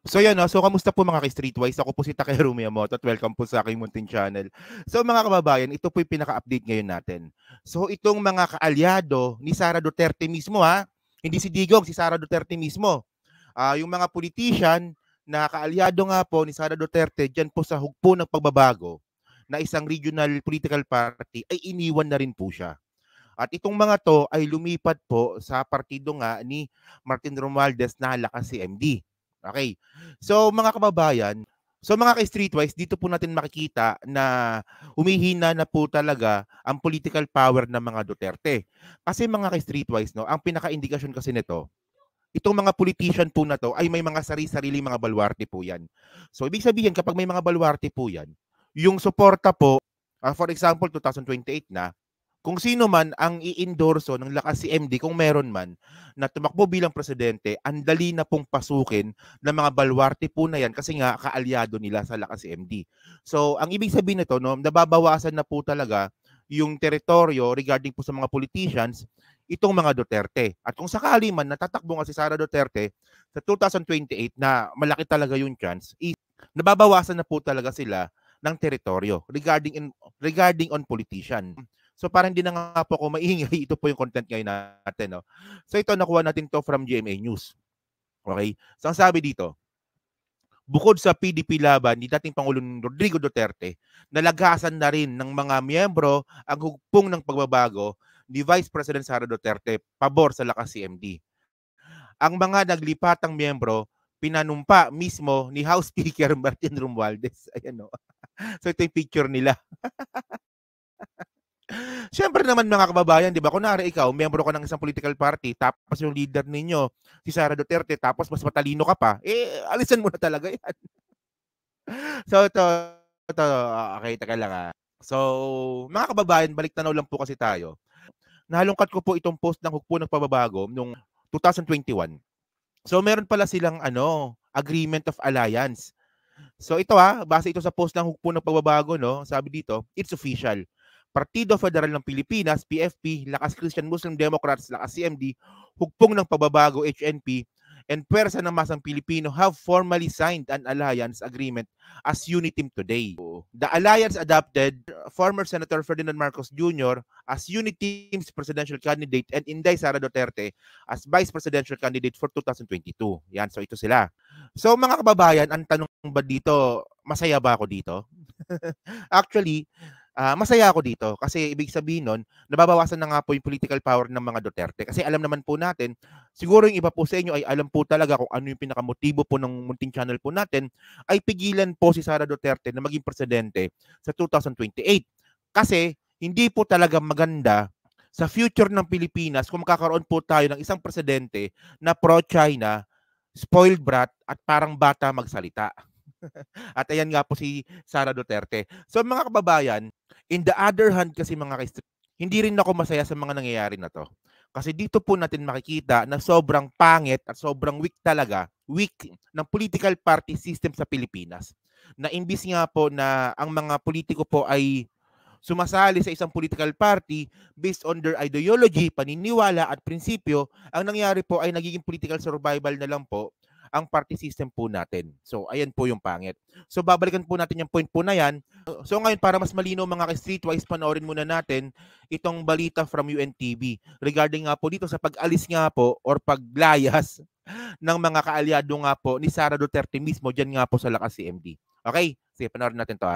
So yan, no? So kamusta po mga ka-Streetwise? Ako po si Takeru Miyamoto at welcome po sa aking munting channel. So mga kababayan, ito po yung pinaka-update ngayon natin. So itong mga kaalyado ni Sara Duterte mismo, ha, hindi si Digong, si Sara Duterte mismo. Yung mga politician na kaalyado nga po ni Sara Duterte dyan po sa hugpo ng pagbabago na isang regional political party ay iniwan na rin po siya. At itong mga to ay lumipat po sa partido nga ni Martin Romualdez na Lakas CMD. Okay. So mga kababayan, so mga ka-Streetwise, dito po natin makikita na humihina na po talaga ang political power ng mga Duterte. Kasi mga ka-Streetwise, no, ang pinaka-indikasyon kasi nito, itong mga politician po na to ay may mga sarili-sarili mga baluarte po yan. So ibig sabihin kapag may mga baluarte po yan, yung suporta po, for example 2028 na, kung sino man ang i-endorso ng Lakas CMD, kung meron man, na tumakbo bilang presidente, ang dali na pong pasukin ng mga baluarte po na yan kasi nga kaalyado nila sa Lakas CMD. So, ang ibig sabihin nito, no, nababawasan na po talaga yung teritoryo regarding po sa mga politicians, itong mga Duterte. At kung sakali man natatakbo nga si Sara Duterte sa 2028 na malaki talaga yung chance, nababawasan na po talaga sila ng teritoryo regarding on politician. So parang hindi na nga po ako maingay, ito po yung content ngayon natin. No? So ito, nakuha natin to from GMA News. Okay? So ang sabi dito, bukod sa PDP laban ni dating Pangulong Rodrigo Duterte, nalagasan na rin ng mga miyembro ang hugpong ng pagbabago ni Vice President Sara Duterte pabor sa Lakas CMD. Ang mga naglipatang miyembro, pinanumpa mismo ni House Speaker Martin Romualdez. Ayan o. So ito yung picture nila. Siyempre naman mga kababayan, di ba? Kunwari ikaw, miyembro ka ng isang political party, tapos yung leader ninyo, si Sara Duterte, tapos mas matalino ka pa, alisan mo na talaga yan. So ito, okay, taga lang. So, mga kababayan, balik tanaw lang po kasi tayo. Nahalungkat ko po itong post ng hugpo ng pagbabago noong 2021. So, meron pala silang agreement of alliance. So ito base ito sa post ng hugpo ng pagbabago, no? Sabi dito, it's official. Partido Federal ng Pilipinas, PFP, Lakas Christian Muslim Democrats, Lakas CMD, Hugpong ng Pagbabago, HNP, and Pwersa ng Masang Pilipino have formally signed an alliance agreement as Uniteam today. The alliance adopted former Senator Ferdinand Marcos Jr. as Uniteam's presidential candidate and Inday Sara Duterte as vice presidential candidate for 2022. Yan, so ito sila. So mga kababayan, ang tanong ba dito, masaya ba ako dito? Actually, masaya ako dito kasi ibig sabihin nun, nababawasan na nga po yung political power ng mga Duterte. Kasi alam naman po natin, siguro yung iba po sa inyo ay alam po talaga kung ano yung pinakamotibo po ng munting channel po natin, ay pigilan po si Sara Duterte na maging presidente sa 2028. Kasi hindi po talaga maganda sa future ng Pilipinas kung makakaroon po tayo ng isang presidente na pro-China, spoiled brat at parang bata magsalita. At ayan nga po si Sara Duterte. So mga kababayan, in the other hand kasi hindi rin ako masaya sa mga nangyayari na to. Kasi dito po natin makikita na sobrang pangit at sobrang weak ng political party system sa Pilipinas. Na imbis nga po na ang mga politiko po ay sumasali sa isang political party based on their ideology, paniniwala at prinsipyo, ang nangyari po ay nagiging political survival na lang po ang party system po natin. So, ayan po yung pangit. So, babalikan po natin yung point po na yan. So, ngayon, para mas malinaw mga ka-Streetwise, panoorin muna natin itong balita from UNTV regarding nga po dito sa pag-alis nga po or paglayas ng mga kaalyado nga po ni Sara Duterte mismo dyan nga po sa Lakas CMD. Okay? Sige, panoorin natin to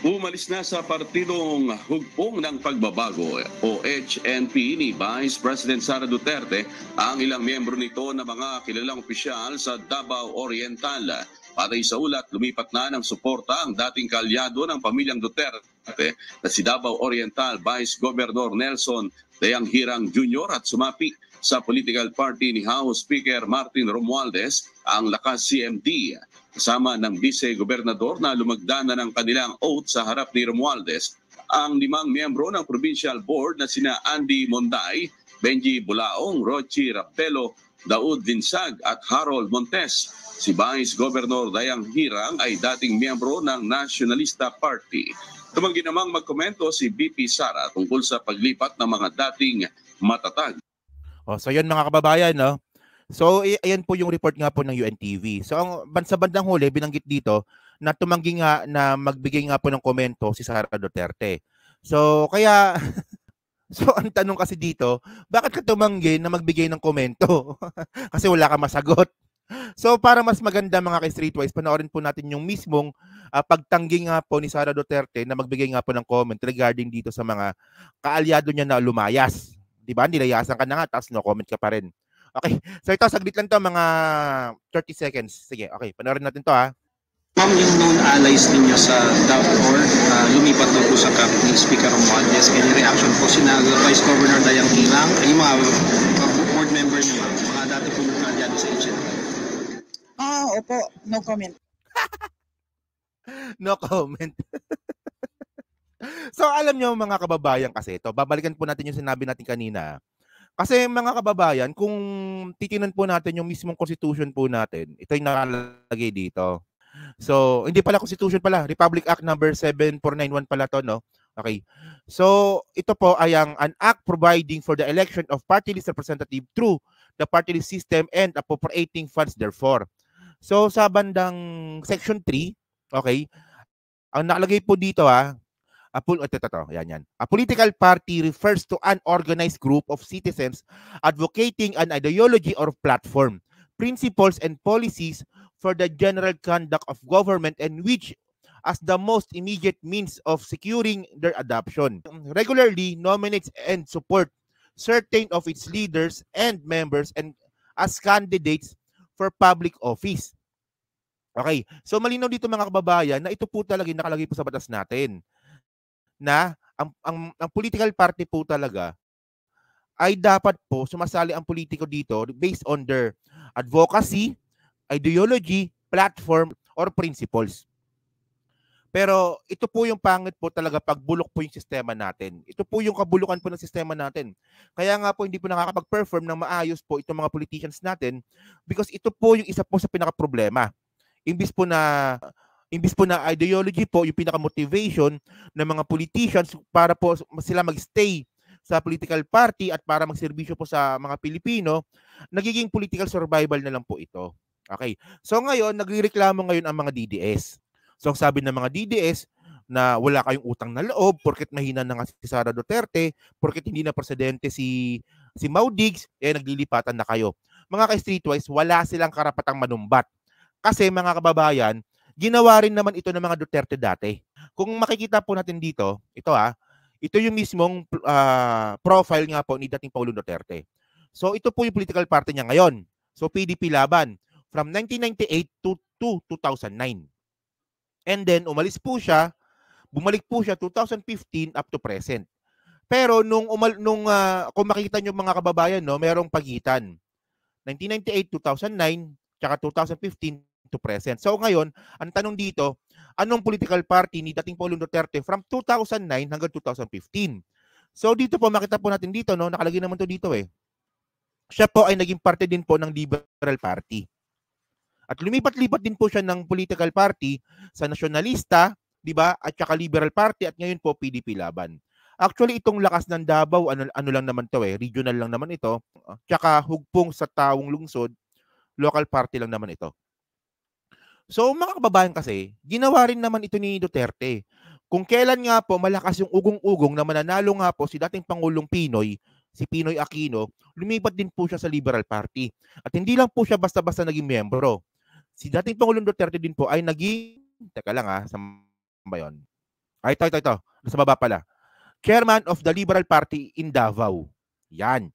Umalis na sa Partidong Hugpong ng Pagbabago o HNP ni Vice President Sara Duterte ang ilang miyembro nito na mga kilalang opisyal sa Davao Oriental. Patay sa ulat, lumipat na ng suporta ang dating kaalyado ng pamilyang Duterte na si Davao Oriental Vice Governor Nelson Dayanghirang Jr. at sumapi sa political party ni House Speaker Martin Romualdez ang Lakas CMD. Kasama ng vice-gobernador na lumagdana ng kanilang oath sa harap ni Romualdez ang 5 miyembro ng provincial board na sina Andy Monday, Benji Bulaong, Rochi Raptelo, Daud Vinsag at Harold Montes. Si Vice Governor Dayanghirang ay dating miyembro ng Nationalista Party. Tumanggi namang magkomento si VP Sara tungkol sa paglipat ng mga dating matatag. So yun mga kababayan, no? So, ayan po yung report nga po ng UNTV. So, sa bandang huli, binanggit dito na tumanggi nga na magbigay nga po ng komento si Sara Duterte. So, kaya, so ang tanong kasi dito, bakit ka tumanggi na magbigay ng komento? Kasi wala ka masagot. So, para mas maganda mga ka-Streetwise, panoorin po natin yung mismong pagtanggi nga po ni Sara Duterte na magbigay nga po ng comment regarding dito sa mga kaalyado niya na lumayas. Di ba? Nilayasan ka na nga, tapos no comment ka pa rin. Okay. So ito, saglit lang to, mga 30 seconds. Sige, okay. Panoorin natin to ha. Ma'am, yung known allies ninyo sa DAP-4, lumipat daw po sa camp ni Speaker Romualdez. Kanya reaction po sina Vice Governor Dayang Quilang, yung mga board member niyo, ma'am, mga dati po yung kaalyado sa HNP. Opo, no comment. No comment. So alam niyo mga kababayan kasi ito, babalikan po natin yung sinabi natin kanina. Kasi mga kababayan, kung titingnan po natin yung mismong constitution po natin, ito yung nakalagay dito. So, hindi pala constitution pala, Republic Act number 7491 pala to, no? Okay. So, ito po ay an act providing for the election of party list representative through the party list system and appropriating funds therefore. So, sa bandang section 3, okay, ang nakalagay po dito yan. A political party refers to an organized group of citizens advocating an ideology or platform, principles and policies for the general conduct of government and which as the most immediate means of securing their adoption. Regularly nominates and support certain of its leaders and members and as candidates for public office. Okay, so malinaw dito mga kababayan na ito po talaga nakalagay po sa batas natin na ang political party po talaga ay dapat po sumasali ang politiko dito based on their advocacy, ideology, platform, or principles. Pero ito po yung pangit po talaga pag bulok po yung sistema natin. Ito po yung kabulukan po ng sistema natin. Kaya nga po hindi po nakakapag-perform ng maayos po itong mga politicians natin because ito po yung isa po sa pinaka-problema. Imbis po na ideology po, yung pinaka-motivation ng mga politicians para po sila mag-stay sa political party at para magserbisyo po sa mga Pilipino, nagiging political survival na lang po ito. Okay. So ngayon, nagrereklamo ngayon ang mga DDS. So ang sabi ng mga DDS na wala kayong utang na loob porket mahina na nga si Sara Duterte, porket hindi na presidente si Mau Diggs, naglilipatan na kayo. Mga ka-Streetwise, wala silang karapatang manumbat. Kasi mga kababayan, ginawa rin naman ito ng mga Duterte dati. Kung makikita po natin dito, ito yung mismong profile nga po ni dating Pangulong Duterte. So ito po yung political party niya ngayon. So PDP Laban from 1998 to 2009. And then umalis po siya, bumalik po siya 2015 up to present. Pero kung makikita niyo mga kababayan, no, merong pagitan. 1998, 2009, tsaka 2015 to present. So ngayon, ang tanong dito, anong political party ni dating Pangulong Duterte from 2009 hanggang 2015? So dito po, makita po natin dito, no, nakalagay naman to dito Siya po ay naging parte din po ng Liberal Party. At lumipat-lipat din po siya ng political party sa Nasyonalista, di ba? At saka Liberal Party at ngayon po PDP Laban. Actually, itong Lakas ng Davao, ano lang naman to regional lang naman ito. Tsaka Hugpong sa Tawong Lungsod, local party lang naman ito. So mga kababayan kasi, ginawa rin naman ito ni Duterte. Kung kailan nga po malakas yung ugong-ugong na mananalo nga po si dating Pangulong Pinoy, si Pinoy Aquino, lumipat din po siya sa Liberal Party. At hindi lang po siya basta-basta naging miyembro. Si dating Pangulong Duterte din po ay naging, teka lang saan ba yun? Ito. Nasa baba pala. Chairman of the Liberal Party in Davao. Yan.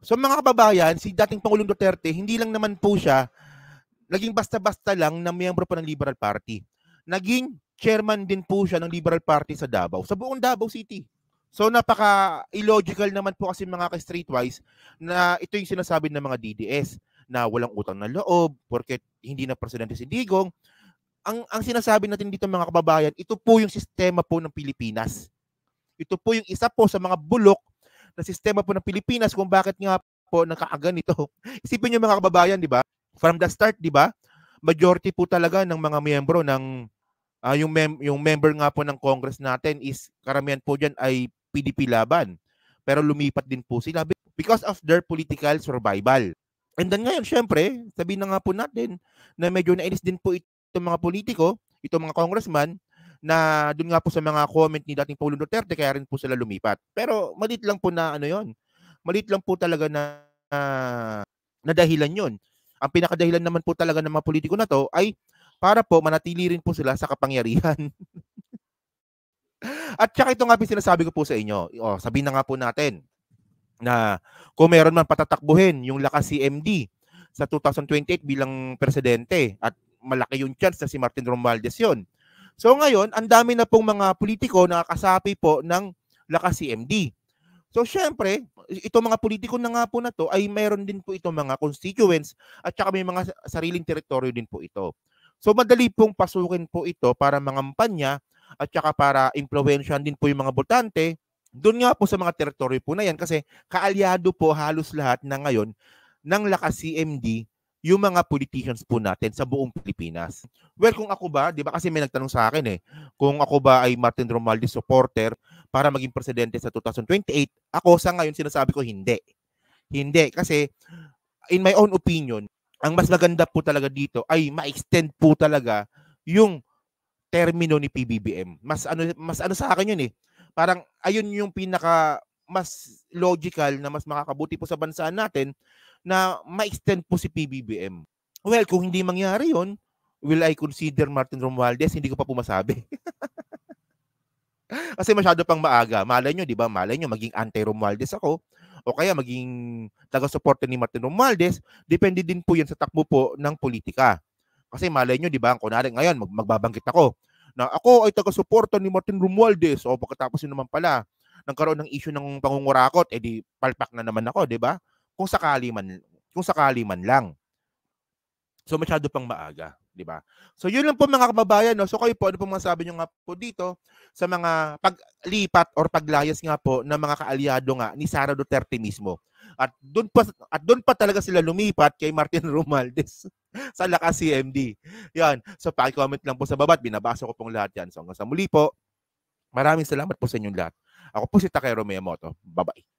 So mga kababayan, si dating Pangulong Duterte, hindi lang naman po siya naging basta-basta lang na miyembro po ng Liberal Party. Naging chairman din po siya ng Liberal Party sa Davao, sa buong Davao City. So napaka-illogical naman po kasi mga ka-Streetwise na ito yung sinasabi ng mga DDS na walang utang na loob porket hindi na presidente si Digong. Ang sinasabi natin dito mga kababayan, ito po yung sistema po ng Pilipinas. Ito po yung isa po sa mga bulok na sistema po ng Pilipinas kung bakit nga po nakakaganito. Isipin niyo mga kababayan, di ba? From the start, di ba? Majority po talaga ng mga miyembro ng yung member nga po ng Congress natin is karamihan po diyan ay PDP Laban. Pero lumipat din po sila because of their political survival. And then ngayon, syempre, sabihin na nga po natin na medyo nainis din po itong mga politiko, itong mga congressman, na doon nga po sa mga comment ni dating Pangulong Duterte, kaya rin po sila lumipat. Pero maliit lang po na ano yon, maliit lang po talaga na dahilan yon. Ang pinakadahilan naman po talaga ng mga politiko na to ay para po manatili rin po sila sa kapangyarihan. At saka ito nga po sinasabi ko po sa inyo, sabihin na nga po natin na kung meron man patatakbuhin yung lakas CMD sa 2028 bilang presidente at malaki yung chance na si Martin Romualdez yun. So ngayon, ang dami na pong mga politiko na kasapi po ng lakas CMD. So syempre, itong mga politiko na nga po na to ay mayroon din po itong mga constituents at saka may mga sariling teritoryo din po ito. So madali pong pasukin po ito para mangampanya at saka para impluwensyahan din po yung mga botante doon nga po sa mga teritoryo po na yan kasi kaalyado po halos lahat na ngayon ng lakas CMD yung mga politicians po natin sa buong Pilipinas. Well, kung ako ba, di ba kasi may nagtanong sa akin kung ako ba ay Martin Romualdez supporter para maging presidente sa 2028, ako sa ngayon sinasabi ko hindi. Hindi, kasi in my own opinion, ang mas maganda po talaga dito ay ma-extend po talaga yung termino ni PBBM. Mas ano sa akin yun Parang ayun yung pinaka mas logical na mas makakabuti po sa bansa natin na ma-extend po si PBBM. Well, kung hindi mangyari yun, will I consider Martin Romualdez? Hindi ko pa po masabi. Kasi masyado pang maaga. Malay nyo, di ba? Malay nyo, maging anti-Romualdez ako o kaya maging taga-suporta ni Martin Romualdez. Depende din po yan sa takbo po ng politika. Kasi malay nyo, di ba? Kunwari ngayon, magbabanggit ako na ako ay taga-suporta ni Martin Romualdez o pagkatapos yun naman pala nagkaroon ng issue ng pangungurakot, di palpak na naman ako, di ba? Kung sakali man lang. So masyado pang maaga, di ba? So yun lang po mga kababayan, no? So kayo po, ano po masasabi nyo nga po dito sa mga paglipat or paglayas nga po ng mga kaalyado nga ni Sara Duterte mismo. At doon pa talaga sila lumipat kay Martin Romualdez sa lakas CMD. Yan. So paki-comment lang po sa baba at binabasa ko pong lahat yan. So hanggang sa muli po, maraming salamat po sa inyong lahat. Ako po si Takero Miyamoto. Bye-bye.